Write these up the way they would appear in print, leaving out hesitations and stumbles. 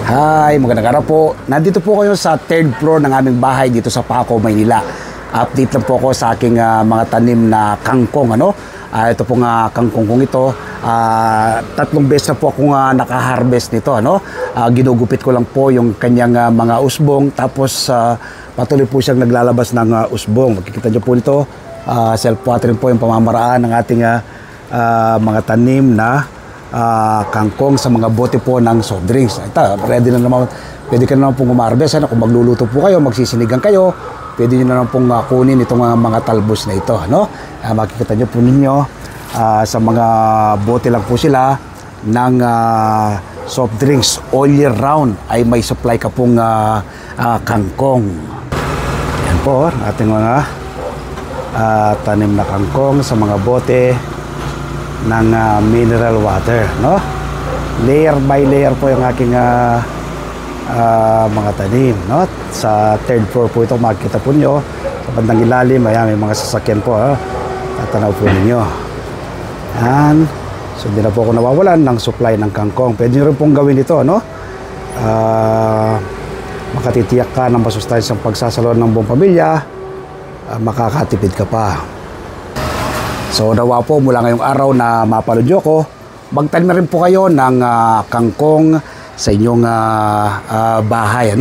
Hi, magandang araw po. Nandito po kayo sa third floor ng aming bahay dito sa Paco, Maynila. Update lang po ako sa aking mga tanim na kangkong. Ito pong kangkong kong ito. Tatlong beses na po akong naka-harvest nito. Ginugupit ko lang po yung kanyang mga usbong. Tapos patuloy po siyang naglalabas ng usbong. Makikita niyo po ito. Self-watering po yung pamamaraan ng ating mga tanim na kangkong sa mga bote po ng soft drinks. Ito, ready na naman. Pwede ka naman pong umarbes. Kung magluluto po kayo, magsisinigang kayo, pwede nyo na naman pong kunin itong mga talbos na ito. Makikita nyo po ninyo, sa mga bote lang po sila ng soft drinks all year round ay may supply ka pong kangkong. Yan po, ating mga tanim na kangkong sa mga bote ng mineral water, layer by layer po yung aking mga tanim, sa third floor po ito. Makikita po nyo sa bandang ilalim, may mga sasakyan po, tatanaw po ninyo. Yan, so hindi na po ako nawawalan ng supply ng kangkong. Pwede nyo rin pong gawin ito, makatitiyak ka ng masustansyang pagsasalon ng buong pamilya, makakatipid ka pa. So nawa po mula ngayong araw na mapanood nyo ko, magtanim na rin po kayo ng kangkong sa inyong bahay.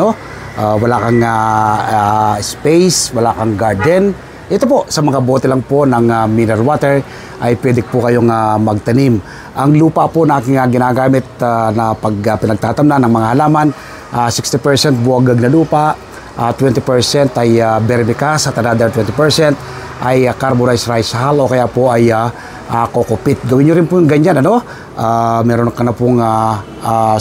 Wala kang space, wala kang garden. Ito po, sa mga bote lang po ng mineral water ay pwede po kayong magtanim. Ang lupa po na aking ginagamit na pag pinagtatamnan ng mga halaman, 60% buwagag na lupa, 20% ay vermicast at another 20% ay carborized rice hull o kaya po ay coco peat. Gawin nyo rin po yung ganyan. Meron ka na pong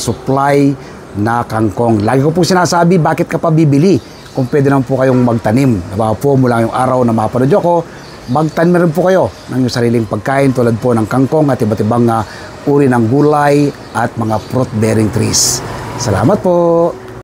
supply na kangkong. Lagi ko po sinasabi, bakit ka pa bibili kung pwede naman po kayong magtanim. Diba po, mula yung araw na mapanood ko, magtanim rin po kayo ng yung sariling pagkain tulad po ng kangkong at iba't ibang uri ng gulay at mga fruit bearing trees. Salamat po!